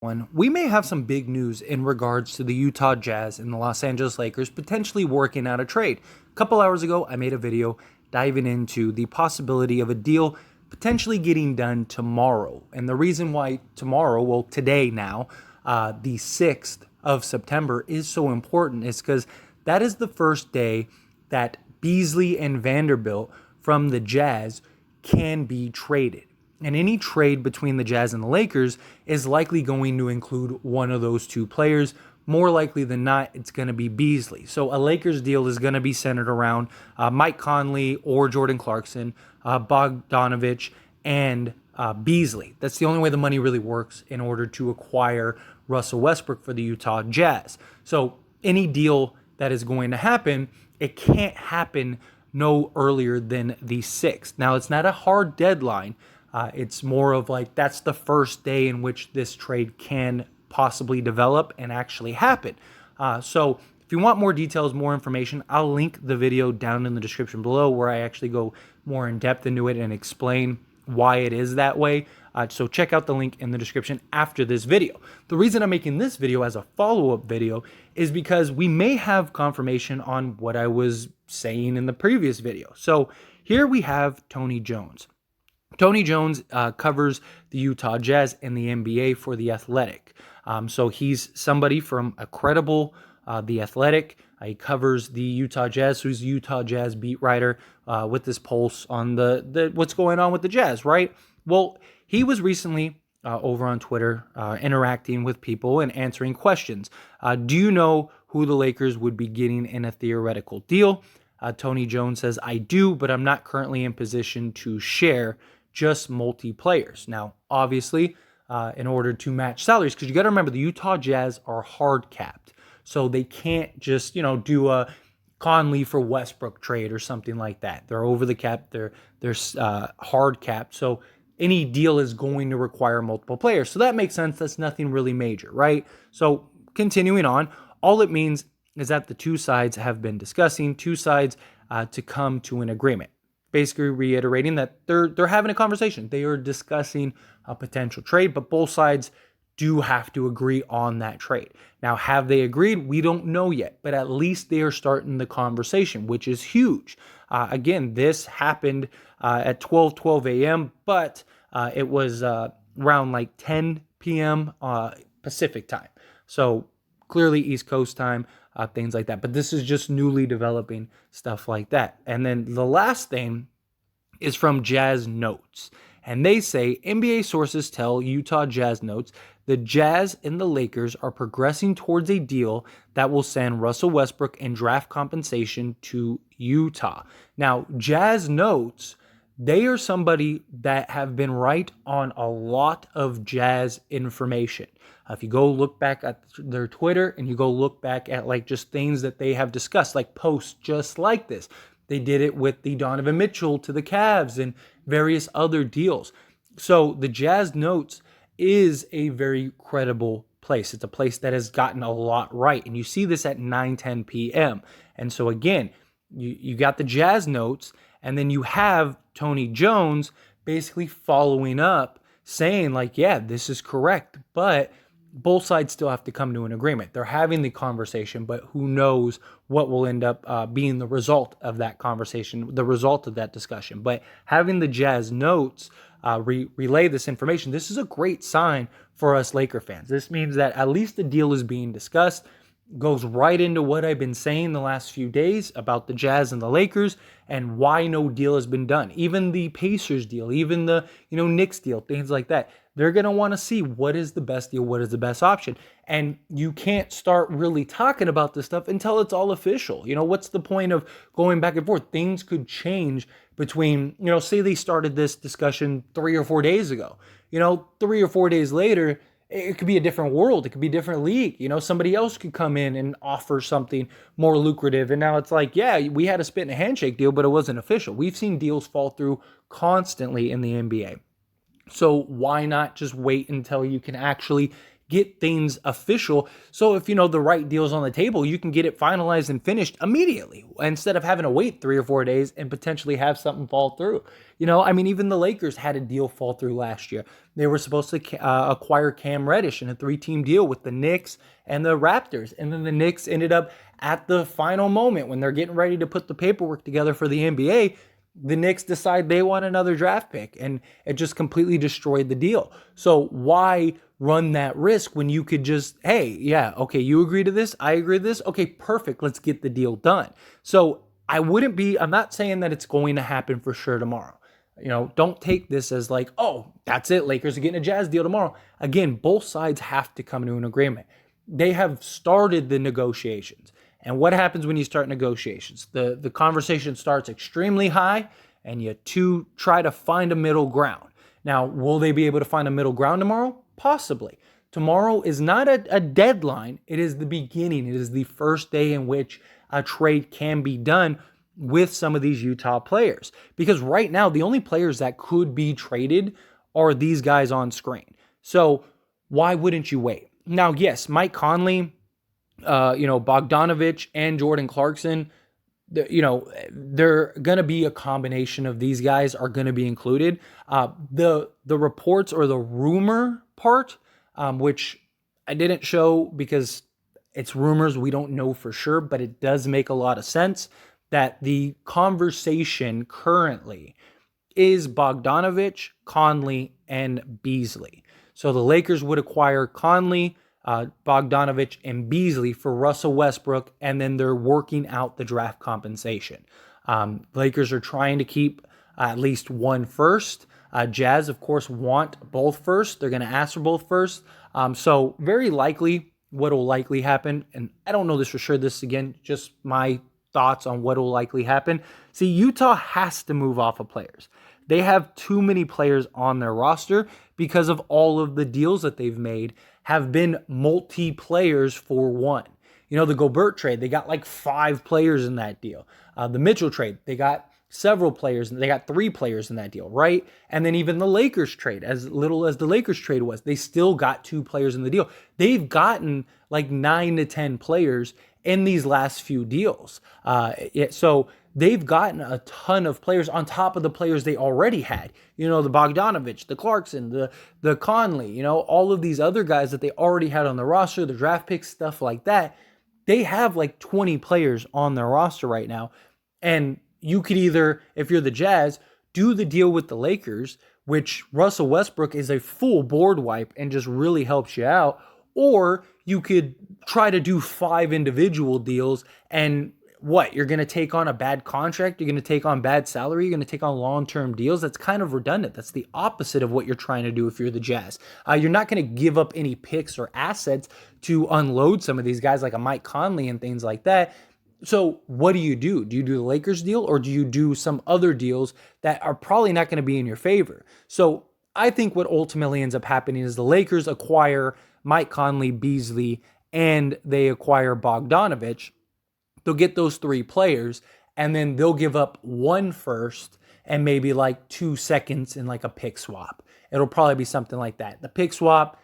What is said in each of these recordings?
one. We may have some big news in regards to the Utah Jazz and the Los Angeles Lakers potentially working out a trade. A couple hours ago, I made a video diving into the possibility of a deal potentially getting done tomorrow. And the reason why tomorrow, well, today now, the 6th of September is so important is because that is the first day that Beasley and Vanderbilt from the Jazz can be traded. And any trade between the Jazz and the Lakers is likely going to include one of those two players. More likely than not, it's going to be Beasley. So a Lakers deal is going to be centered around Mike Conley or Jordan Clarkson, Bogdanovich, and Beasley. That's the only way the money really works in order to acquire Russell Westbrook for the Utah Jazz. So any deal that is going to happen, it can't happen no earlier than the 6th. Now, it's not a hard deadline. It's more of like that's the first day in which this trade can possibly develop and actually happen. So if you want more details, more information, I'll link the video down in the description below where I actually go more in depth into it and explain why it is that way. So check out the link in the description after this video. The reason I'm making this video as a follow-up video is because we may have confirmation on what I was saying in the previous video. So here we have Tony Jones. Tony Jones covers the Utah Jazz and the NBA for The Athletic. So he's somebody from a credible The Athletic. He covers the Utah Jazz, so he's a Utah Jazz beat writer with this pulse on the what's going on with the Jazz, right? Well, he was recently over on Twitter interacting with people and answering questions. Do you know who the Lakers would be getting in a theoretical deal? Tony Jones says, I do, but I'm not currently in position to share, just multi-players. Now, obviously, in order to match salaries, because you got to remember the Utah Jazz are hard capped. So they can't just, do a Conley for Westbrook trade or something like that. They're over the cap. They're hard capped. So any deal is going to require multiple players. So that makes sense. That's nothing really major, right? So continuing on, all it means is that the two sides have been discussing, two sides to come to an agreement. Basically reiterating that they're having a conversation. They are discussing a potential trade, but both sides do have to agree on that trade. Now, have they agreed? We don't know yet, but at least they are starting the conversation, which is huge. Again, this happened at 12 a.m., but it was around like 10 p.m. Pacific time. So clearly East Coast time, things like that. But this is just newly developing stuff like that. And then the last thing is from Jazz Notes. And they say, NBA sources tell Utah Jazz Notes, the Jazz and the Lakers are progressing towards a deal that will send Russell Westbrook and draft compensation to Utah. Now, Jazz Notes, they are somebody that have been right on a lot of Jazz information. If you go look back at their Twitter and you go look back at like just things that they have discussed, like posts just like this. They did it with the Donovan Mitchell to the Cavs and various other deals. So the Jazz Notes is a very credible place. It's a place that has gotten a lot right. And you see this at 9:10 p.m. And so again, you got the Jazz Notes, and then you have Tony Jones basically following up saying like, yeah, this is correct. But both sides still have to come to an agreement. They're having the conversation, but who knows what will end up being the result of that conversation, the result of that discussion. But having the Jazz Notes relay this information, this is a great sign for us Laker fans. This means that at least the deal is being discussed, goes right into what I've been saying the last few days about the Jazz and the Lakers and why no deal has been done. Even the Pacers deal, even the Knicks deal, things like that. They're going to want to see what is the best deal, what is the best option. And you can't start really talking about this stuff until it's all official. What's the point of going back and forth? Things could change between, say they started this discussion 3 or 4 days ago. 3 or 4 days later, it could be a different world. It could be a different league. Somebody else could come in and offer something more lucrative. And now it's like, yeah, we had a spit and a handshake deal, but it wasn't official. We've seen deals fall through constantly in the NBA. So why not just wait until you can actually get things official. So if the right deal's on the table, you can get it finalized and finished immediately instead of having to wait 3 or 4 days and potentially have something fall through. I mean, even the Lakers had a deal fall through last year. They were supposed to acquire Cam Reddish in a 3-team deal with the Knicks and the Raptors. And then the Knicks ended up at the final moment when they're getting ready to put the paperwork together for the NBA. The Knicks decide they want another draft pick, and it just completely destroyed the deal. So why run that risk when you could just, hey, yeah, okay, you agree to this, I agree to this, okay, perfect, let's get the deal done. So I'm not saying that it's going to happen for sure tomorrow. Don't take this as like, oh, that's it, Lakers are getting a Jazz deal tomorrow. Again, both sides have to come to an agreement. They have started the negotiations. And what happens when you start negotiations? The conversation starts extremely high, and you two try to find a middle ground. Now, will they be able to find a middle ground tomorrow? Possibly. Tomorrow is not a deadline. It is the beginning. It is the first day in which a trade can be done with some of these Utah players. Because right now, the only players that could be traded are these guys on screen. So why wouldn't you wait? Now, yes, Mike Conley, Bogdanovich and Jordan Clarkson, they're going to be a combination of these guys are going to be included. The reports or the rumor part, which I didn't show because it's rumors, we don't know for sure, but it does make a lot of sense that the conversation currently is Bogdanovich, Conley, and Beasley. So the Lakers would acquire Conley, Bogdanovich, and Beasley for Russell Westbrook, and then they're working out the draft compensation. Lakers are trying to keep at least one first. Jazz, of course, want both first. They're going to ask for both first. So very likely what will likely happen, and I don't know this for sure, this again, just my thoughts on what will likely happen. See, Utah has to move off of players. They have too many players on their roster because of all of the deals that they've made have been multi-players for one. The Gobert trade, they got like 5 players in that deal. The Mitchell trade, they got several players, and they got 3 players in that deal, right? And then even the Lakers trade, as little as the Lakers trade was, they still got 2 players in the deal. They've gotten like 9 to 10 players in these last few deals. So they've gotten a ton of players on top of the players they already had. The Bogdanovich, the Clarkson, the Conley, all of these other guys that they already had on the roster, the draft picks, stuff like that. They have like 20 players on their roster right now. And you could either, if you're the Jazz, do the deal with the Lakers, which Russell Westbrook is a full board wipe and just really helps you out, or you could try to do 5 individual deals and you're going to take on a bad contract, you're going to take on bad salary, you're going to take on long-term deals. That's kind of redundant. That's the opposite of what you're trying to do if you're the Jazz. You're not going to give up any picks or assets to unload some of these guys like a Mike Conley and things like that. So what do? Do you do the Lakers deal, or do you do some other deals that are probably not going to be in your favor? So I think what ultimately ends up happening is the Lakers acquire Mike Conley, Beasley, and they acquire Bogdanovich. They'll get those 3 players, and then they'll give up 1 first and maybe like 2 seconds in like a pick swap. It'll probably be something like that. The pick swap,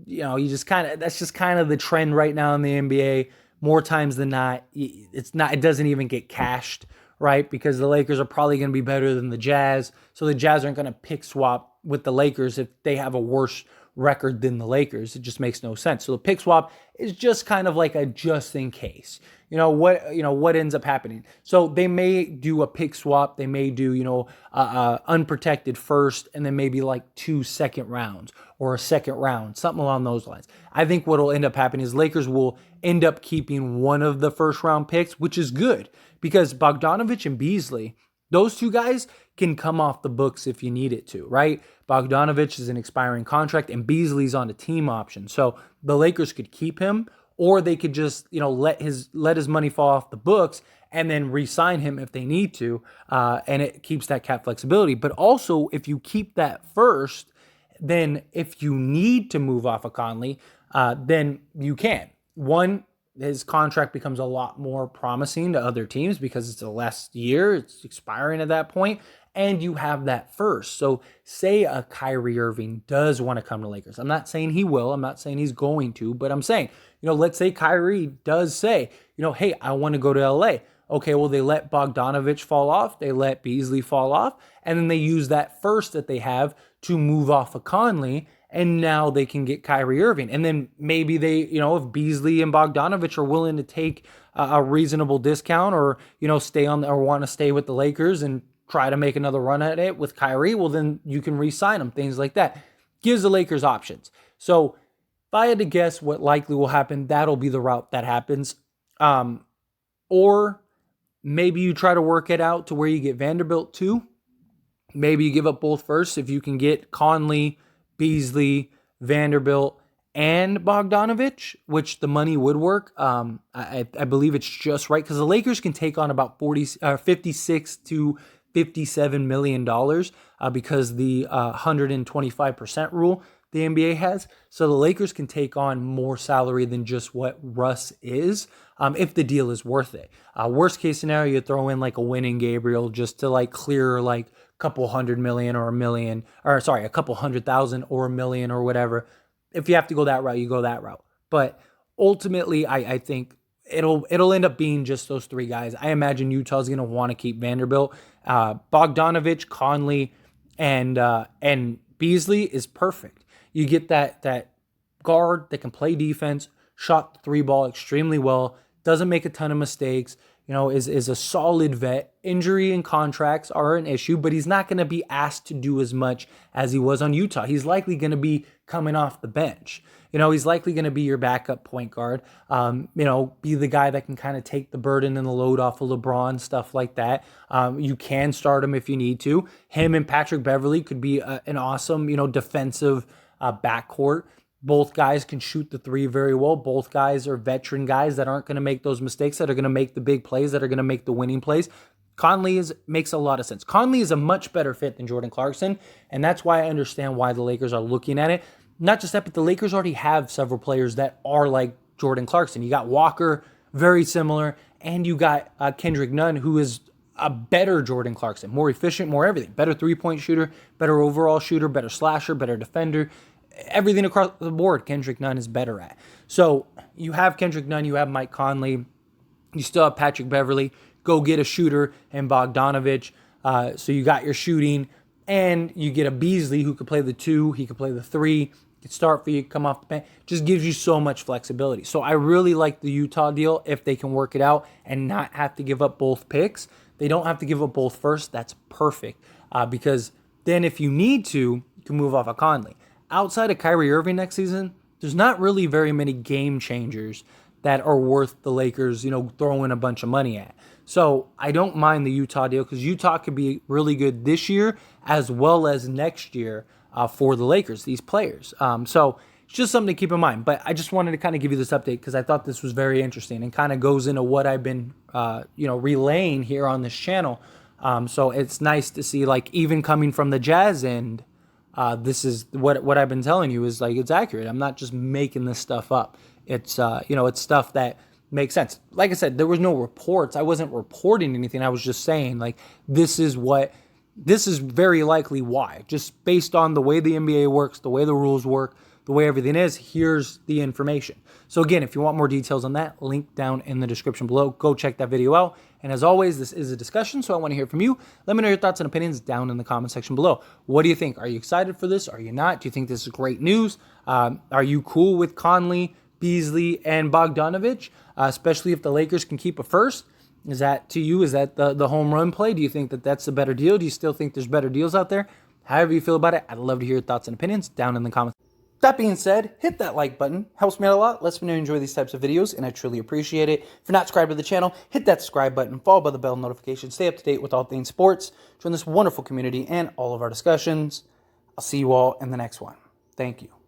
that's just kind of the trend right now in the NBA. More times than not, it doesn't even get cashed, right? Because the Lakers are probably going to be better than the Jazz. So the Jazz aren't going to pick swap with the Lakers if they have a worse record than the Lakers. It just makes no sense. So the pick swap is just kind of like a just in case. What ends up happening. So they may do a pick swap. They may do, unprotected first, and then maybe like 2 second rounds or a second round, something along those lines. I think what will end up happening is Lakers will end up keeping one of the first round picks, which is good because Bogdanovich and Beasley, those 2 guys can come off the books if you need it to, right? Bogdanovich is an expiring contract and Beasley's on a team option. So the Lakers could keep him, or they could just, let his money fall off the books and then re-sign him if they need to. And it keeps that cap flexibility. But also, if you keep that first, then if you need to move off of Conley, then you can. One, his contract becomes a lot more promising to other teams because it's a last year, it's expiring at that point. and you have that first. So say a Kyrie Irving does want to come to Lakers. I'm not saying he will. I'm not saying he's going to, but I'm saying, let's say Kyrie does say, hey, I want to go to LA. Okay, well, they let Bogdanovich fall off. They let Beasley fall off. And then they use that first that they have to move off of Conley. And now they can get Kyrie Irving. And then maybe they, if Beasley and Bogdanovich are willing to take a reasonable discount or, stay on or want to stay with the Lakers and try to make another run at it with Kyrie, well, then you can re-sign them, things like that. Gives the Lakers options. So if I had to guess what likely will happen, that'll be the route that happens. Or maybe you try to work it out to where you get Vanderbilt too. Maybe you give up both first if you can get Conley, Beasley, Vanderbilt, and Bogdanovich, which the money would work. I believe it's just right because the Lakers can take on about 56 to $57 million because the 125% rule the NBA has. So the Lakers can take on more salary than just what Russ is if the deal is worth it. Worst case scenario, you throw in like a winning Gabriel just to like clear like a couple $100 million or $1 million, or sorry, a couple $100,000 or $1 million or whatever. If you have to go that route, you go that route. But ultimately, I think it'll end up being just those three guys. I imagine Utah's going to want to keep Vanderbilt. Bogdanovich, Conley, and Beasley is perfect. You get that guard that can play defense, shot the three ball extremely well, doesn't make a ton of mistakes, is a solid vet. Injury and contracts are an issue, but he's not going to be asked to do as much as he was on Utah. He's likely going to be coming off the bench. He's likely going to be your backup point guard, be the guy that can kind of take the burden and the load off of LeBron, stuff like that. You can start him if you need to. Him and Patrick Beverley could be an awesome, defensive backcourt. Both guys can shoot the three very well. Both guys are veteran guys that aren't going to make those mistakes, that are going to make the big plays, that are going to make the winning plays. Conley makes a lot of sense. Conley is a much better fit than Jordan Clarkson, and that's why I understand why the Lakers are looking at it. Not just that, but the Lakers already have several players that are like Jordan Clarkson. You got Walker, very similar, and you got Kendrick Nunn, who is a better Jordan Clarkson, more efficient, more everything. Better three-point shooter, better overall shooter, better slasher, better defender. Everything across the board, Kendrick Nunn is better at. So you have Kendrick Nunn, you have Mike Conley, you still have Patrick Beverley. Go get a shooter and Bogdanovich. So you got your shooting, and you get a Beasley who could play the 2, he could play the 3, could start for you, come off the bench. Just gives you so much flexibility. So I really like the Utah deal if they can work it out and not have to give up both picks. They don't have to give up both first. That's perfect because then if you need to, you can move off of Conley. Outside of Kyrie Irving next season, there's not really very many game changers that are worth the Lakers, throwing a bunch of money at. So I don't mind the Utah deal because Utah could be really good this year as well as next year for the Lakers, these players. So it's just something to keep in mind. But I just wanted to kind of give you this update because I thought this was very interesting and kind of goes into what I've been, relaying here on this channel. So it's nice to see, like, even coming from the Jazz end, this is what I've been telling you is like it's accurate. I'm not just making this stuff up. It's it's stuff that makes sense. Like I said, there was no reports. I wasn't reporting anything. I was just saying like this is very likely why. Just based on the way the NBA works, the way the rules work, the way everything is, here's the information. So again, if you want more details on that, link down in the description below. Go check that video out. And as always, this is a discussion, so I want to hear from you. Let me know your thoughts and opinions down in the comment section below. What do you think? Are you excited for this? Are you not? Do you think this is great news? Are you cool with Conley, Beasley, and Bogdanovich, especially if the Lakers can keep a first? Is that to you? Is that the home run play? Do you think that that's the better deal? Do you still think there's better deals out there? However you feel about it, I'd love to hear your thoughts and opinions down in the comments. That being said, hit that like button. Helps me out a lot. Lets me know you enjoy these types of videos, and I truly appreciate it. If you're not subscribed to the channel, hit that subscribe button, followed by the bell notification. Stay up to date with all things sports. Join this wonderful community and all of our discussions. I'll see you all in the next one. Thank you.